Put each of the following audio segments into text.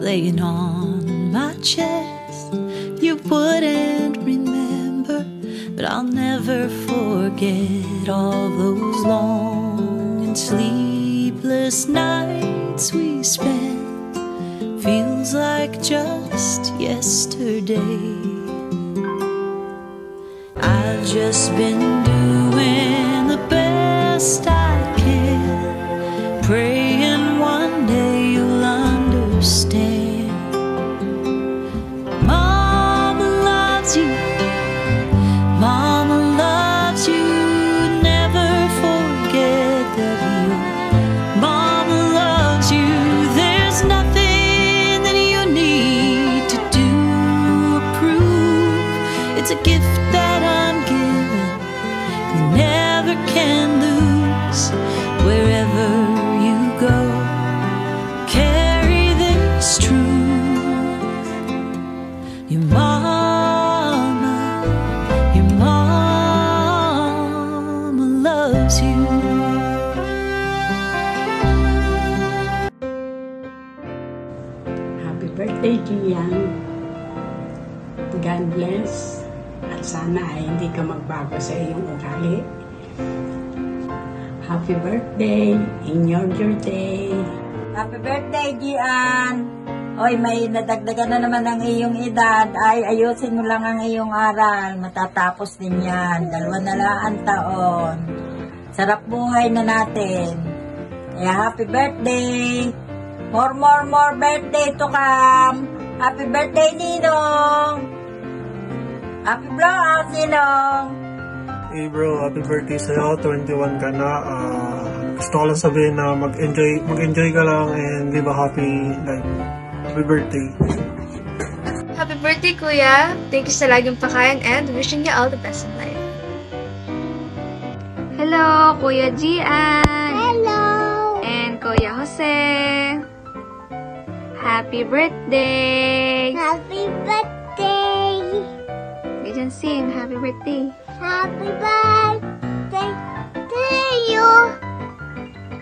laying on my chest. You wouldn't remember, but I'll never forget all those long and sleepless nights we spent. Feels like just yesterday. I've just been doing the best I can, praying one day you'll understand. Mama loves you, Mama loves you. Never forget that your Mama loves you. There's nothing that you need to do or prove. It's a gift that I'm given, you never can lose. Wherever you go, carry this truth. Your mama loves you. Happy birthday, Gian. God bless. At sana ay hindi ka magbago sa iyong ugali. Happy birthday in your birthday. Happy birthday, Gian! Oy, may nadagdagan na naman ang iyong edad. Ay, ayusin mo lang ang iyong aral. Matatapos din yan. 2 na lang ang taon. Sarap buhay na natin. Kaya happy birthday! More birthday to come! Happy birthday, Ninong! Happy blowout, Ninong! Hey bro, happy birthday sa'yo. 21 ka na. Gusto ko lang sabihin na mag-enjoy ka lang and live a happy life. Happy birthday. Happy birthday, Kuya. Thank you sa laging pakain and wishing you all the best in life. Hello, Kuya Gian. Hello. And Kuya Jose. Happy birthday. Happy birthday. Ganyan sing, happy birthday. Happy birthday to you.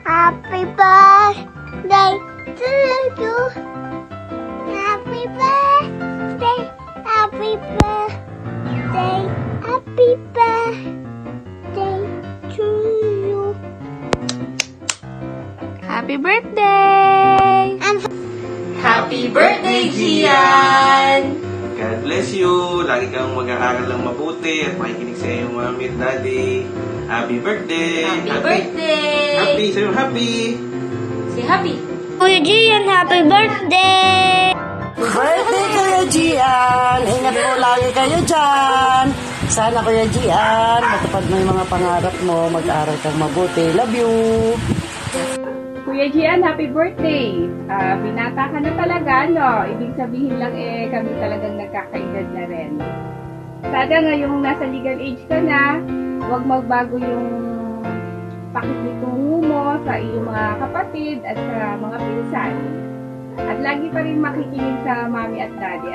Happy birthday to you. Happy birthday. Happy birthday. Happy birthday to you. Happy birthday. And Happy birthday, Gian! God bless you. Lagi kang mag-aaral ng mabuti at makikinig sa iyong mami at daddy. Happy birthday! Happy birthday! Happy! Sa'yo happy! Say happy! Kuya Gian, happy birthday! Birthday, Kuya Gian! Ingat po lagi kayo dyan! Sana, Kuya Gian, matupad mo yung mga pangarap mo, mag-aaral kang mabuti. Love you! Kuya Gian, happy birthday! Binata ka na talaga, no? Ibig sabihin lang kami talagang nagkakaedad na rin. Sana ngayong nasa legal age ka na, huwag magbago yung pakikitungo mo sa iyong mga kapatid at sa mga pinsan. At lagi pa rin makikinig sa mami at daddy.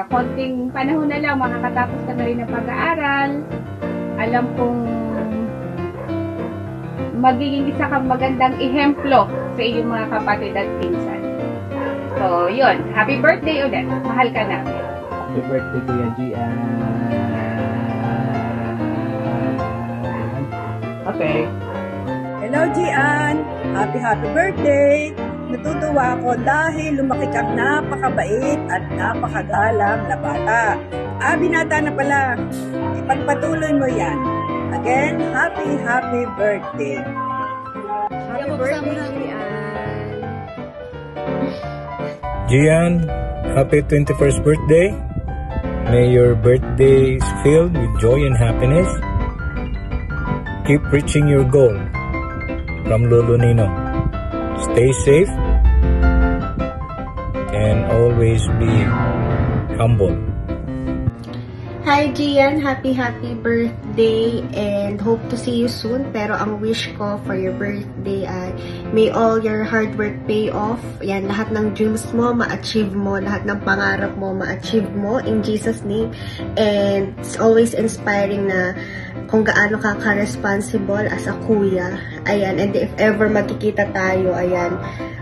Konting panahon na lang, makakatapos ka na rin ng pag-aaral. Alam kong magiging isa kang magandang ehemplo sa iyong mga kapatid at pinsan. So, yun. Happy birthday ulit. Mahal ka namin. Happy birthday, Kuya Gian. Okay. Hello, Gian. Happy birthday. Natutuwa ako dahil lumaki kang napakabait at napakagalang na bata. Binata na pala. Ipagpatuloy mo yan. Again, happy birthday. Happy birthday, Gian, happy 21st birthday. May your birthdays filled with joy and happiness. Keep reaching your goal. From Lolo Nino. Stay safe and always be humble. Hi Gian, happy birthday and hope to see you soon. Pero ang wish ko for your birthday ay may all your hard work pay off. Yan, lahat ng dreams mo ma-achieve mo, lahat ng pangarap mo ma-achieve mo in Jesus name. And it's always inspiring na kung gaano ka responsible as a kuya. Ayan, and if ever magkikita tayo, ayan,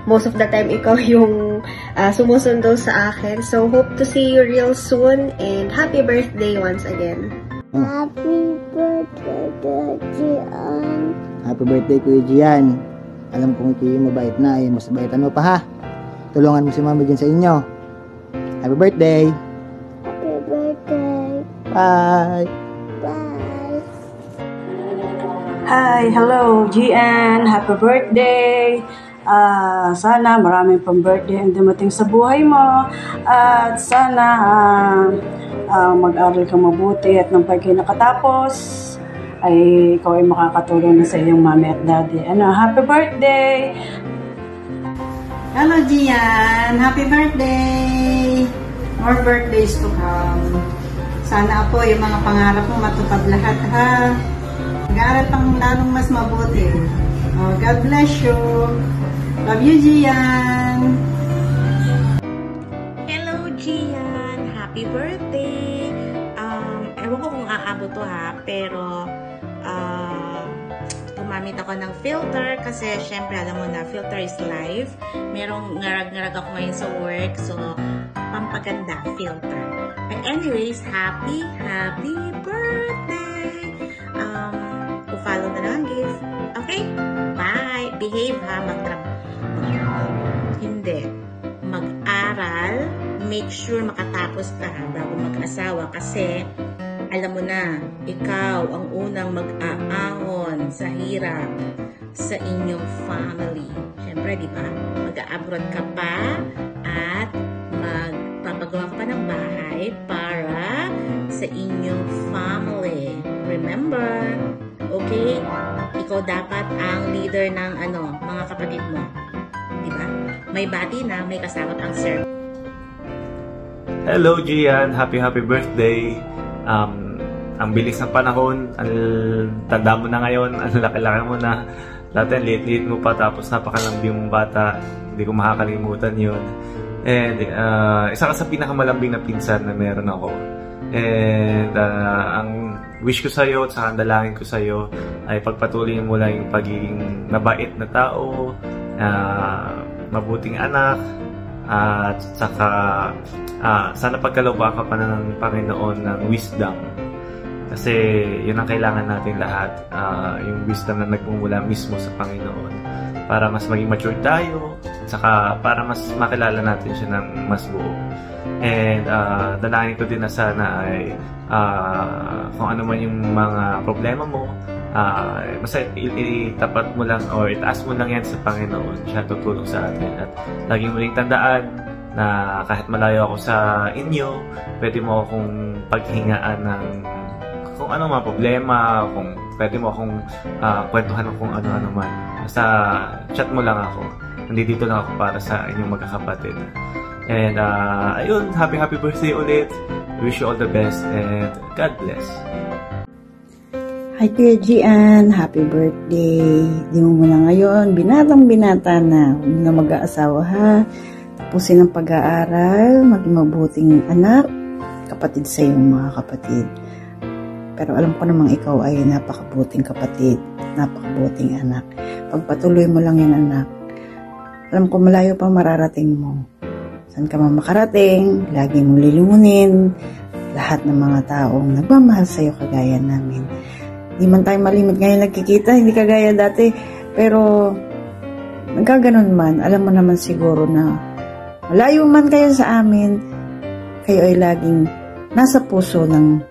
most of the time ikaw yung sumusundo sa akin. So, hope to see you real soon and happy birthday once again. Happy birthday, Gian. Happy birthday, Kuya Gian. Alam kong ikaw yung mabait na, mas baitan mo pa ha. Tulungan mo si mama dyan sa inyo. Happy birthday. Happy birthday. Bye. Bye. Hi, hello, Gian. Happy birthday. Sana maraming pang birthday ang dumating sa buhay mo. At sana mag-aral kang mabuti at nang pagka nakatapos ay ikaw ay makakatulong na sa iyong mami at daddy. Happy birthday! Hello, Gian! Happy birthday! More birthdays to come. Sana po yung mga pangarap mo matupad lahat, ha? Mag-aaral pang lalong mas mabuti. God bless you! Love you, Gian! Hello, Gian! Happy birthday! Ewan ko kung aabot to ha, pero gumamit ako ng filter kasi syempre alam mo na, filter is life. Merong ngarag-ngarag ako ngayon sa work, so pampaganda, filter. But anyways, happy birthday! Follow na lang ang gift. Okay? Bye! Behave ha, mag-aral, make sure makatapos ka bago mag-asawa kasi alam mo na, ikaw ang unang mag-aahon sa hirap sa inyong family. Siyempre, di ba? Mag-a-abroad ka pa at magpapagawa ka pa ng bahay para sa inyong family. Remember? Okay? Ikaw dapat ang leader ng mga kapatid mo. Di ba? May bati na, may kasama pang sir. Hello, Gian! Happy birthday! Ang bilis ng panahon, ang tanda mo na ngayon, ang laki-laki mo na. Dati, liit-liit mo pa, tapos napakalambi mong bata. Hindi ko makakalimutan yun. And isa ka sa pinakamalambing na pinsan na meron ako. And ang wish ko sa'yo at sa dalangin ko sa'yo ay pagpatuloy mo lang yung pagiging mabait na tao, mabuting anak, at saka sana pagkalooban ka pa ng Panginoon ng wisdom. Kasi yun ang kailangan natin lahat, yung wisdom na nagmumula mismo sa Panginoon para mas maging mature tayo, at saka para mas makilala natin siya ng mas buo. And dalangin ko din na sana ay kung ano man yung mga problema mo, basta itapat mo lang or itaas mo lang yan sa Panginoon. Siya tutulong sa atin. At laging muling tandaan na kahit malayo ako sa inyo, pwede mo akong paghingaan ng kung ano mga problema, kung pwede mo akong kwentuhan ng kung ano-ano man. Basta chat mo lang ako. Nandito lang ako para sa inyong magkakapatid. And ayun, happy birthday ulit. Wish you all the best and God bless. Hi, Kuya Gian. Happy birthday. Di mo muna ngayon, binatang-binata na. Huwag na mag-aasawa ha. Tapusin ang pag-aaral, maging mabuting anak, kapatid sa iyong mga kapatid. Pero alam ko namang ikaw ay napakabuting kapatid, napakabuting anak. Pagpatuloy mo lang yan, anak. Alam ko malayo pa mararating mo. Saan ka man makarating, lagi mong lilumunin lahat ng mga taong nagmamahal sa iyo kagaya namin. Hindi man tayo malimit ngayon nagkikita, hindi kagaya dati. Pero nagkaganon man, alam mo naman siguro na malayo man kayo sa amin, kayo ay laging nasa puso ng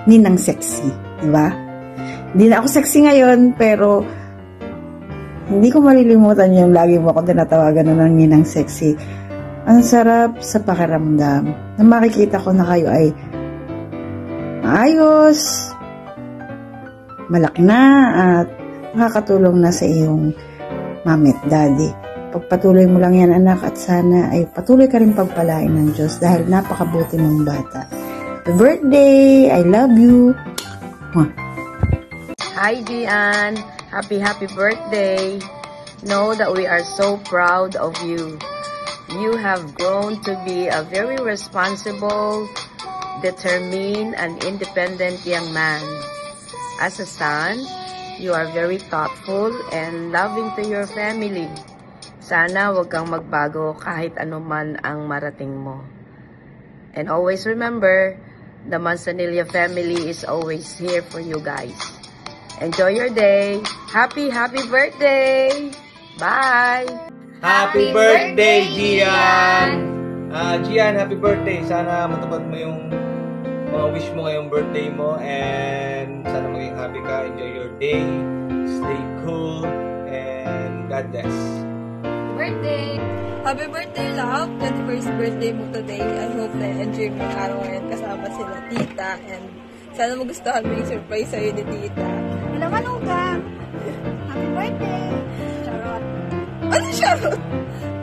ninang sexy, di ba? Hindi na ako sexy ngayon, pero hindi ko malilimutan yung lagi mo ako tinatawagan ng ninang sexy. Ang sarap sa pakiramdam na makikita ko na kayo ay maayos, malaki na, at makakatulong na sa iyong mami at daddy. Pagpatuloy mo lang yan, anak, at sana ay patuloy ka rin pagpalain ng Diyos dahil napakabuti mong bata. Happy birthday! I love you! Hi, Gian! Happy birthday! Know that we are so proud of you. You have grown to be a very responsible, determined, and independent young man. As a son, you are very thoughtful and loving to your family. Sana wag kang magbago kahit anuman ang marating mo. And always remember, the Manzanilla family is always here for you guys. Enjoy your day. Happy birthday! Bye! Happy birthday, Gian! Gian, happy birthday. Sana matupad mo yung mga wish mo ngayong birthday mo and sana maging happy ka. Enjoy your day. Stay cool and God bless. Birthday! Happy birthday, love! 21st birthday mo today. I hope na enjoy mo yung araw ngayon kasama sila tita and sana magustuhan mo yung surprise sa'yo ni tita. Hello, Manugang! Happy birthday! Charot! Ano charot?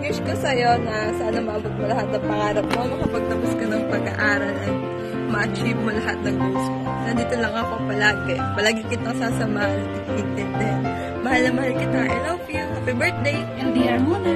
Wish ko sa'yo na sana maabot mo lahat ng pangarap mo, makapagtapos ka ng pag-aaral at ma-achieve mo lahat ng goals mo. Nandito lang ako palagi. Palagi kitang sasamahan at itintin. Mahal na mahal kita. I love you. Happy birthday! LDR muna.